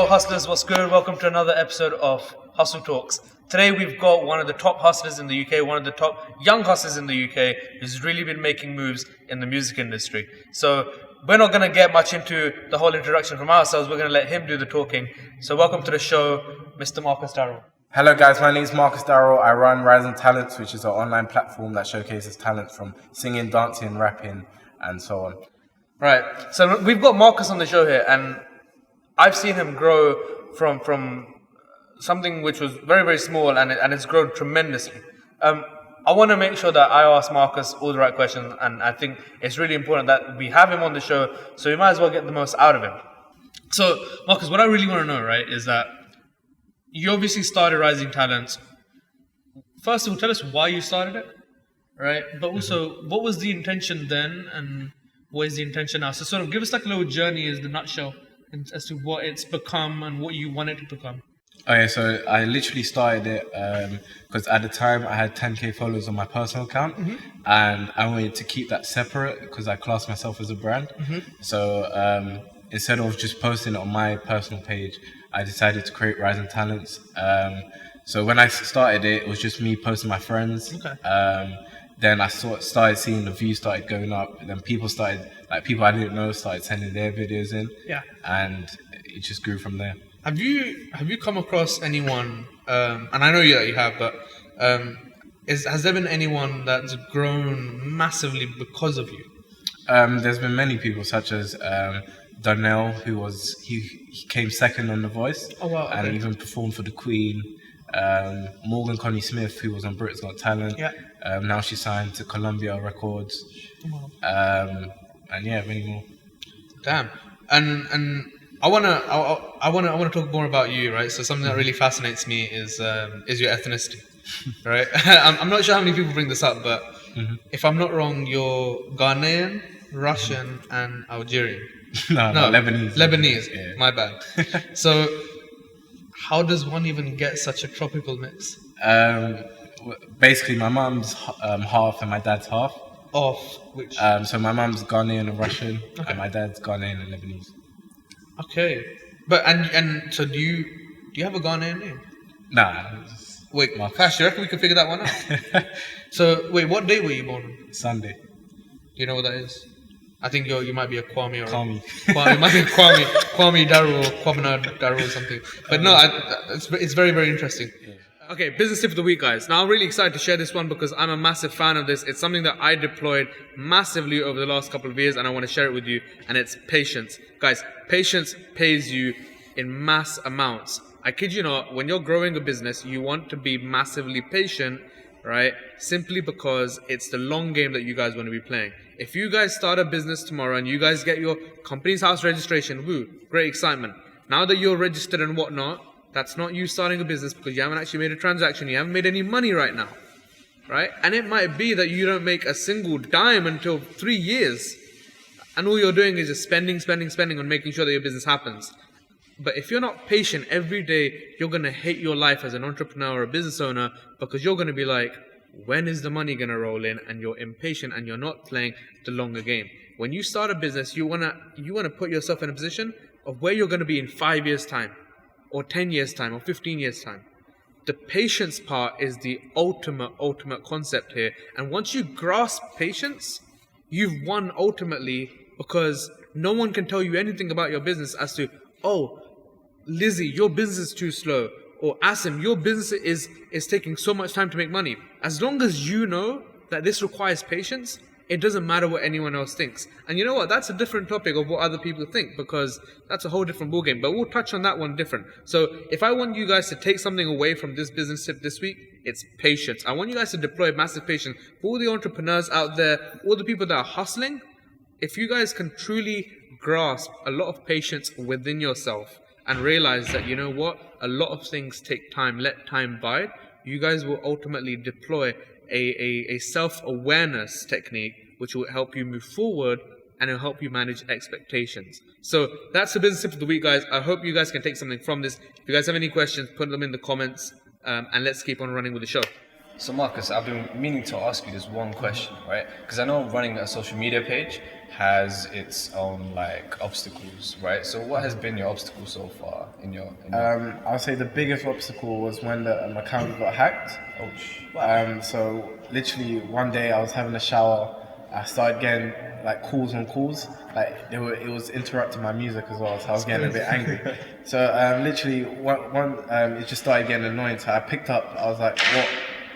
Yo, hustlers, what's good? Welcome to another episode of HustleTalks. Today we've got one of the top hustlers in the UK, one of the top young hustlers in the UK, who's really been making moves in the music industry. So we're not going to get much into the whole introduction from ourselves. We're going to let him do the talking. So welcome to the show, Mr. Marcus Darryl. Hello guys, my name is Marcus Darryl. I run RisingTalents, which is an online platform that showcases talent from singing, dancing, rapping, and so on. Right. So we've got Marcus on the show here, and I've seen him grow from something which was very, very small, and it's grown tremendously. I want to make sure that I ask Marcus all the right questions, and I think it's really important that we have him on the show, so we might as well get the most out of him. So, Marcus, what I really want to know, right, is that you obviously started Rising Talents. First of all, tell us why you started it, right? But also, what was the intention then, and what is the intention now? So sort of give us like a little journey as the nutshell as to what it's become and what you want it to become. Okay, so I literally started it because at the time I had 10k followers on my personal account, and I wanted to keep that separate because I class myself as a brand. So instead of just posting it on my personal page, I decided to create Rising Talents. So when I started it, it was just me posting my friends. Then I started seeing the views started going up, and then people I didn't know started sending their videos in, and it just grew from there. Have you come across anyone, and I know you have, but has there been anyone that's grown massively because of you? There's been many people, such as Darryl, he came second on The Voice, and even performed for the Queen. Morgan Connie Smith, who was on Britain's Got Talent, now she's signed to Columbia Records, and many more. Damn, and I wanna talk more about you, right? So something that really fascinates me is your ethnicity, right? I'm not sure how many people bring this up, but if I'm not wrong, you're Ghanaian, Russian, and Algerian. No, Lebanese. Lebanese. Yeah. My bad. So, how does one even get such a tropical mix? Basically, my mum's half and my dad's half. Of which? So my mum's Ghanaian and Russian, and my dad's Ghanaian and Lebanese. Okay, but and so do you have a Ghanaian name? Nah. Wait, Cash, you reckon we can figure that one out? So wait, what day were you born? Sunday. You know what that is? I think you might be a Kwame or Kwame. You might be a Kwame Darryl or Kwame Darryl or something. But no, it's very, very interesting. Yeah. Okay, business tip of the week, guys. Now I'm really excited to share this one because I'm a massive fan of this. It's something that I deployed massively over the last couple of years, and I want to share it with you. And it's patience, guys. Patience pays you in mass amounts. I kid you not. When you're growing a business, you want to be massively patient, right? Simply because it's the long game that you guys want to be playing. If you guys start a business tomorrow and you guys get your company's house registration, woo, great excitement. Now that you're registered and whatnot, that's not you starting a business because you haven't actually made a transaction. You haven't made any money right now, right? And it might be that you don't make a single dime until 3 years. And all you're doing is just spending on making sure that your business happens. But if you're not patient every day, you're going to hate your life as an entrepreneur or a business owner because you're going to be like, when is the money going to roll in? And you're impatient and you're not playing the longer game. When you start a business, you want to put yourself in a position of where you're going to be in 5 years' time, or 10 years' time, or 15 years' time. The patience part is the ultimate concept here. And once you grasp patience, you've won ultimately, because no one can tell you anything about your business as to, oh, Lizzie, your business is too slow. Or Asim, your business is taking so much time to make money. As long as you know that this requires patience, it doesn't matter what anyone else thinks. And you know what? That's a different topic of what other people think, because that's a whole different ballgame. But we'll touch on that one different. So if I want you guys to take something away from this business tip this week, it's patience. I want you guys to deploy massive patience. For all the entrepreneurs out there, all the people that are hustling, if you guys can truly grasp a lot of patience within yourself and realize that, you know what, a lot of things take time, let time bide, you guys will ultimately deploy a self-awareness technique which will help you move forward and it'll help you manage expectations. So that's the business tip of the week, guys. I hope you guys can take something from this. If you guys have any questions, put them in the comments, and let's keep on running with the show. So Marcus, I've been meaning to ask you this one question, right? Because I know running a social media page has its own like obstacles, right? So what has been your obstacle so far in your I'll say the biggest obstacle was when the account got hacked. So literally one day I was having a shower, I started getting like calls on calls, like it was interrupting my music as well, so I was getting a bit angry. So literally it just started getting annoying. So I picked up, I was like, what?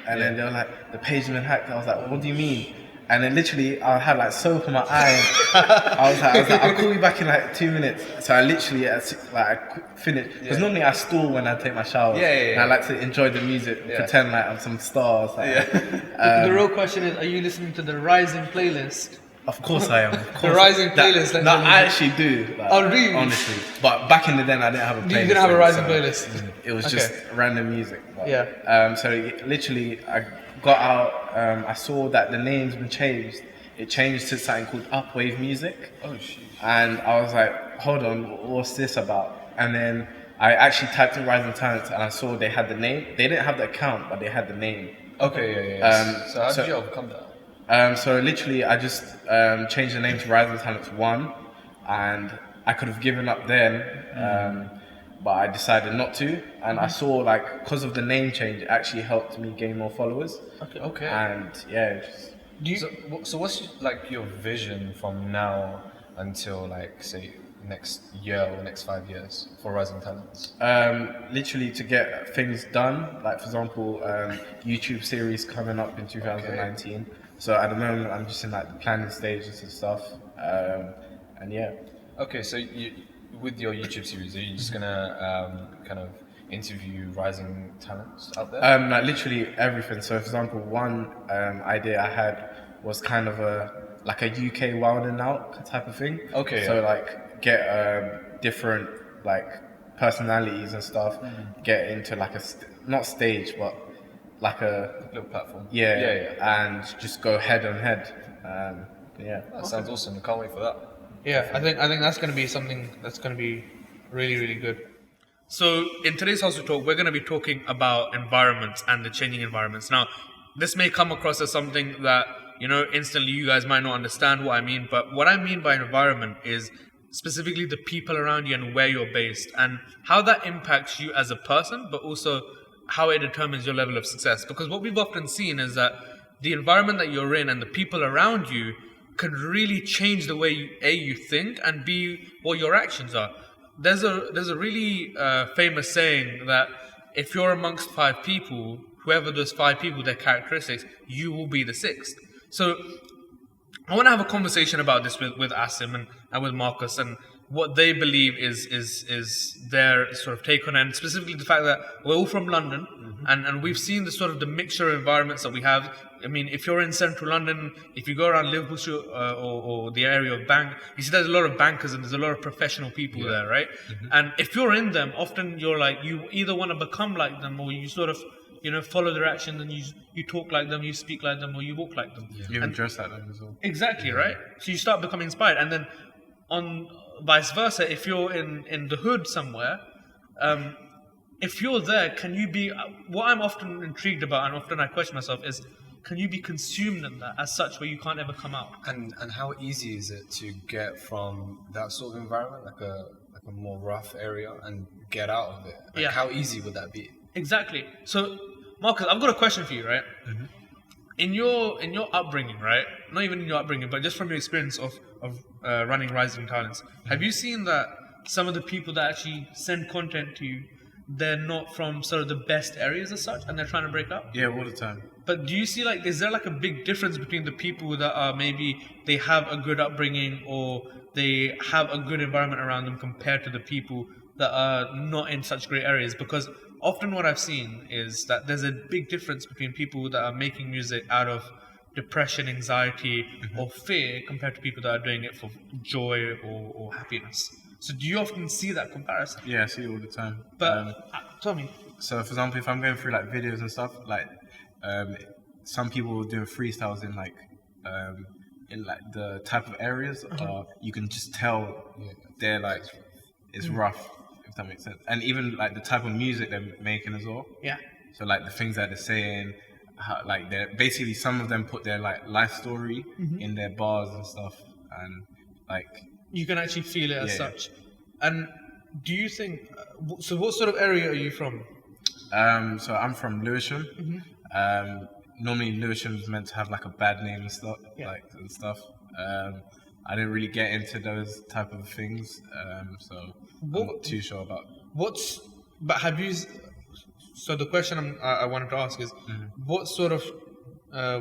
And then they were like, the page has been hacked. I was like, what do you mean? And then literally I had like soap in my eye. I was like, I'll call you back in like 2 minutes. So I literally I finished, because normally I stall when I take my shower. And I like to enjoy the music, pretend like I'm some star. The real question is, are you listening to the Rising playlist? Of course I am. Of course. The Rising playlist. No, I actually do. Like, oh, really? Honestly. But back in the day, I didn't have a playlist. You didn't have a Rising playlist? It was just random music. But, so literally, I got out, I saw that the name's been changed. It changed to something called Upwave Music. Oh, shit. And I was like, hold on, what's this about? And then I actually typed in Rising Talents and I saw they had the name. They didn't have the account, but they had the name. Okay, yeah. So how did you overcome that? So literally, I just changed the name to Rising Talents 1, and I could have given up then, but I decided not to. And I saw, like, because of the name change, it actually helped me gain more followers. Okay. And yeah. So what's like your vision from now until like say next year or next 5 years for Rising Talents? Literally to get things done. Like for example, YouTube series coming up in 2019. Okay. So at the moment, I'm just in like the planning stages and stuff. And yeah. Okay, so with your YouTube series, are you just gonna kind of interview rising talents out there? Like literally everything. So for example, one idea I had was kind of a UK Wild and Out type of thing. Okay. So like get different like personalities and stuff, get into like not stage, but like a little platform. Yeah. And just go head on head. That sounds awesome. I can't wait for that. Yeah, I think that's going to be something that's going to be really, really good. So in today's Hustle Talk, we're going to be talking about environments and the changing environments. Now, this may come across as something that, instantly you guys might not understand what I mean, but what I mean by environment is specifically the people around you and where you're based and how that impacts you as a person, but also how it determines your level of success. Because what we've often seen is that the environment that you're in and the people around you can really change the way you think and B, what your actions are. There's a really famous saying that if you're amongst 5 people, whoever those 5 people, their characteristics, you will be the 6th. So I want to have a conversation about this with Asim and with Marcus and what they believe is their sort of take on it, and specifically the fact that we're all from London, and we've seen the sort of the mixture of environments that we have. I mean, if you're in central London, if you go around Liverpool Street or the area of Bank, you see there's a lot of bankers and there's a lot of professional people there, right? And if you're in them, often you're like, you either want to become like them or you sort of, follow their actions and you talk like them, you speak like them, or you walk like them. You even dress like them as well. Exactly, right? So you start becoming inspired. And then on vice versa, if you're in the hood somewhere, if you're there, can you be, what I'm often intrigued about and often I question myself is, can you be consumed in that as such where you can't ever come out? And how easy is it to get from that sort of environment, like a more rough area, and get out of it? Like how easy would that be? Exactly. So, Marcus, I've got a question for you, right? In your upbringing, right? Not even in your upbringing, but just from your experience of running Rising Talents, have you seen that some of the people that actually send content to you, they're not from sort of the best areas as such, and they're trying to break up? Yeah, all the time. But do you see, like, is there like a big difference between the people that are maybe they have a good upbringing or they have a good environment around them compared to the people that are not in such great areas? Because often what I've seen is that there's a big difference between people that are making music out of depression, anxiety, or fear compared to people that are doing it for joy or happiness. So do you often see that comparison? Yeah, I see it all the time. But tell me. So for example, if I'm going through like videos and stuff, like some people doing freestyles in like the type of areas, you can just tell they're like it's rough, if that makes sense. And even like the type of music they're making as well. Yeah. So like the things that they're saying, like they're basically, some of them put their like life story in their bars and stuff, and like You can actually feel it as Yeah. such. And do you think? So, what sort of area are you from? So I'm from Lewisham. Normally Lewisham is meant to have like a bad name and stuff, Yeah. and stuff. I didn't really get into those type of things, so I'm not too sure about. But have you? So the question I wanted to ask is, what sort of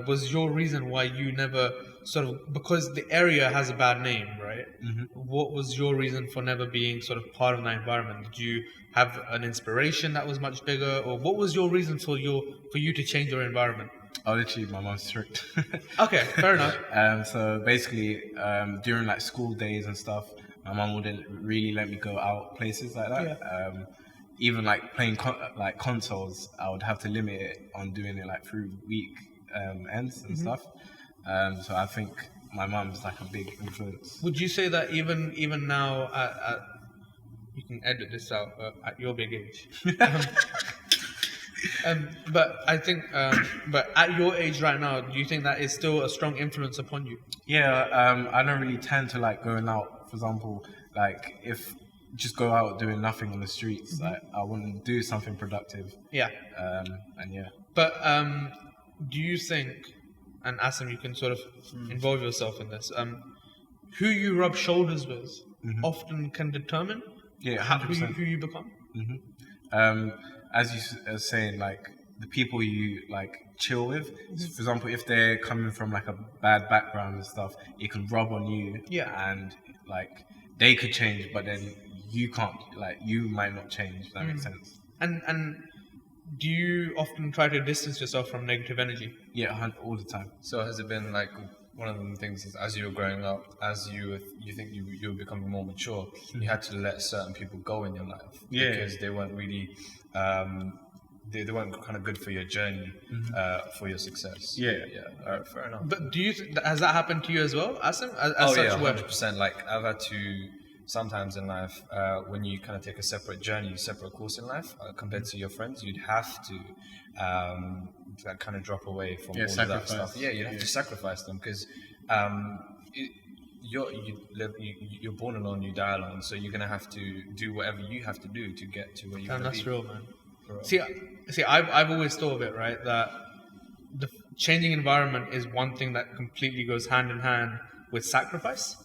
was your reason why you never sort of, because the area has a bad name, right? What was your reason for never being sort of part of that environment? Did you have an inspiration that was much bigger, or what was your reason for you to change your environment? Oh, literally, my mom's strict. Okay, fair enough. So basically, during like school days and stuff, my mom wouldn't really let me go out places like that. Even like playing like consoles, I would have to limit it on doing it like through week ends and stuff. So I think my mum's like a big influence. Would you say that even now, you can edit this out at your big age? But I think, but at your age right now, do you think that is still a strong influence upon you? Yeah, I don't really tend to like going out. For example, like if just go out doing nothing on the streets, like I want to do something productive. Yeah. And yeah. But do you think, and Asim, you can sort of involve yourself in this, who you rub shoulders with often can determine Yeah, who you become? As you are saying, like the people you like chill with. For example, if they're coming from like a bad background and stuff, it can rub on you. Yeah. And like they could change, but then you can't. Like you might not change. If that makes sense. And do you often try to distance yourself from negative energy? Yeah, all the time. So has it been like one of the things is as you were growing up, as you think you were becoming more mature, you had to let certain people go in your life because they weren't really they weren't kind of good for your journey, for your success. Yeah. All right, fair enough. But do you has that happened to you as well, Asim? Oh such yeah, where- 100%. Like I've had to sometimes in life, when you kind of take a separate journey, separate course in life compared to your friends, you'd have to like kind of drop away from all of that sacrifice. stuff. Yeah, you'd have to sacrifice them because you're born alone, you die alone. So you're gonna have to do whatever you have to do to get to where you want And to that's be. real, man. For real. See, I've always thought of it, right, that the changing environment is one thing that completely goes hand in hand with sacrifice,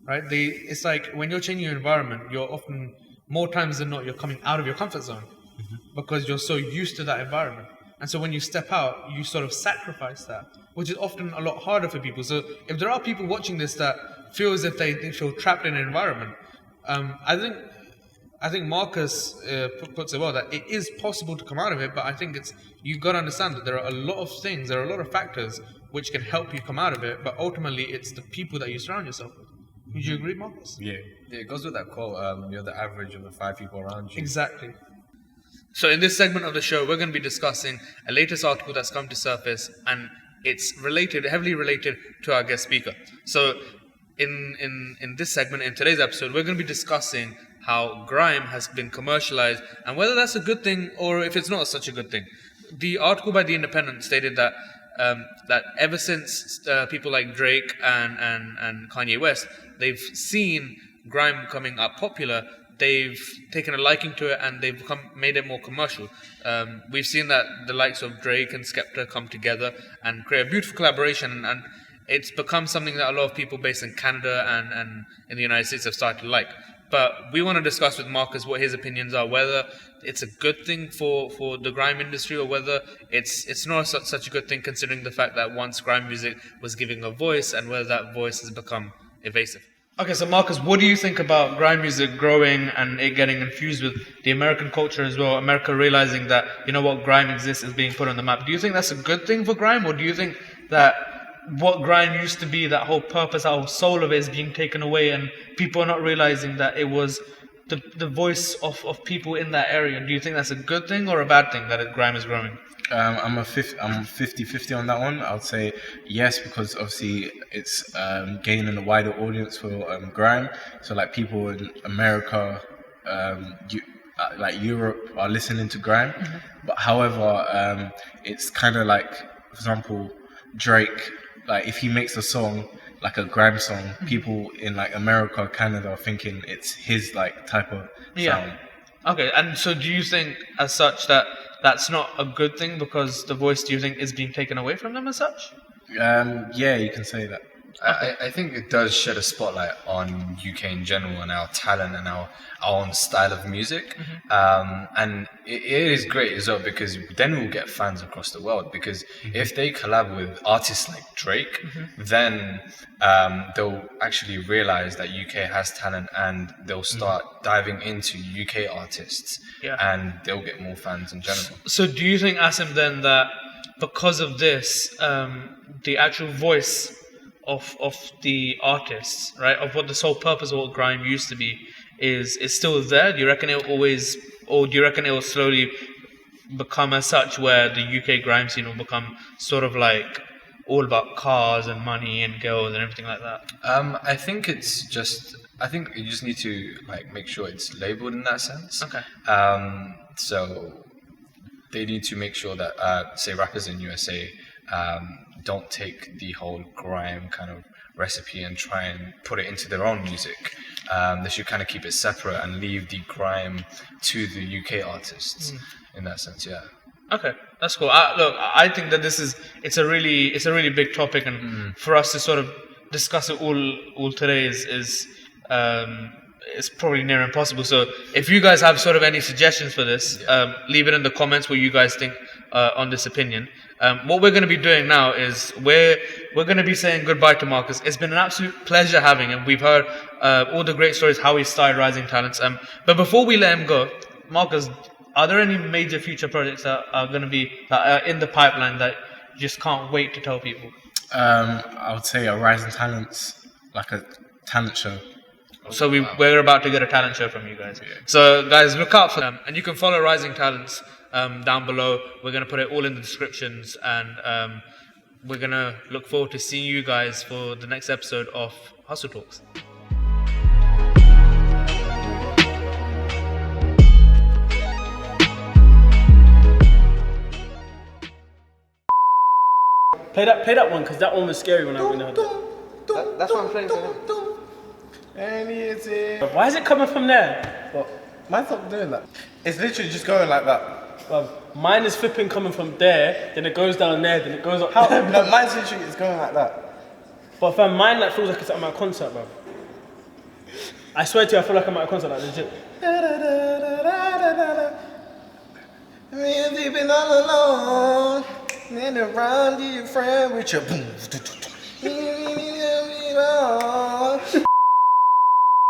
right? It's like when you're changing your environment, you're often, more times than not, you're coming out of your comfort zone because you're so used to that environment. And so when you step out, you sort of sacrifice that, which is often a lot harder for people. So if there are people watching this that feel as if they feel trapped in an environment, I think Marcus puts it well that it is possible to come out of it, but I think you've got to understand that there are a lot of things, there are a lot of factors which can help you come out of it, but ultimately it's the people that you surround yourself with. Would you agree, Marcus? Yeah. Yeah, it goes with that quote. You're the average of the 5 people around you. Exactly. So in this segment of the show, we're going to be discussing a latest article that's come to surface, and it's heavily related to our guest speaker. So in this segment, in today's episode, we're going to be discussing how grime has been commercialized and whether that's a good thing or if it's not such a good thing. The article by The Independent stated that that ever since people like Drake and Kanye West, they've seen grime becoming popular, they've taken a liking to it and they've made it more commercial. We've seen that the likes of Drake and Skepta come together and create a beautiful collaboration, and it's become something that a lot of people based in Canada and in the United States have started to like. But we want to discuss with Marcus what his opinions are, whether it's a good thing for the grime industry or whether it's not such a good thing considering the fact that once grime music was giving a voice and whether that voice has become evasive. Okay, so Marcus, what do you think about grime music growing and it getting infused with the American culture as well? America realizing that, you know what, grime exists, is being put on the map. Do you think that's a good thing for grime, or do you think that what grime used to be, that whole purpose, that whole soul of it is being taken away and people are not realizing that it was the voice of people in that area? Do you think that's a good thing or a bad thing that grime is growing? I'm 50-50 on that one. I would say yes, because obviously it's gaining a wider audience for grime. So like people in America, like Europe, are listening to grime. But however, it's kind of like, for example, Drake. Like if he makes a song, like a grime song, people in like America, Canada are thinking it's his like type of sound. Okay, and so do you think as such that that's not a good thing because the voice, do you think, is being taken away from them as such? Yeah, you can say that. I think it does shed a spotlight on UK in general and our talent and our own style of music. And it is great as well because then we'll get fans across the world. Because if they collab with artists like Drake, then they'll actually realize that UK has talent and they'll start diving into UK artists and they'll get more fans in general. So do you think, Asim, then that because of this, the actual voice of the artists, right, of what the sole purpose of what grime used to be is still there? Do you reckon it'll always, or do you reckon it will slowly become as such where the UK grime scene will become sort of like all about cars and money and girls and everything like that? I think it's just, I think you just need to like make sure it's labeled in that sense. Okay. So they need to make sure that say rappers in USA don't take the whole grime kind of recipe and try and put it into their own music. They should kind of keep it separate and leave the grime to the UK artists in that sense. Yeah. Okay, that's cool. Look, I think that it's a really big topic, and for us to sort of discuss it all today is it's probably near impossible. So if you guys have sort of any suggestions for this, leave it in the comments what you guys think on this opinion. What we're going to be doing now is we're going to be saying goodbye to Marcus. It's been an absolute pleasure having him. We've heard all the great stories how he started Rising Talents. But before we let him go, Marcus, are there any major future projects that are going to be in the pipeline that you just can't wait to tell people? I would say a Rising Talents, like a talent show. So we're about to get a talent show from you guys. So guys, look out for them, and you can follow Rising Talents down below. We're going to put it all in the descriptions, and we're going to look forward to seeing you guys for the next episode of Hustle Talks. Play that one, because that one was scary when I heard that. That's what I'm playing for him. And it's it. Why is it coming from there? Well, mine's not doing that. It's literally just going like that. Well, mine is flipping coming from there, then it goes down there, then it goes up. How? No, mine's literally it's going like that. But fam, mine like feels like it's at my concert, bro. I swear to you, I feel like I'm at a concert, like legit. We've been all alone, and around your friend with your boom.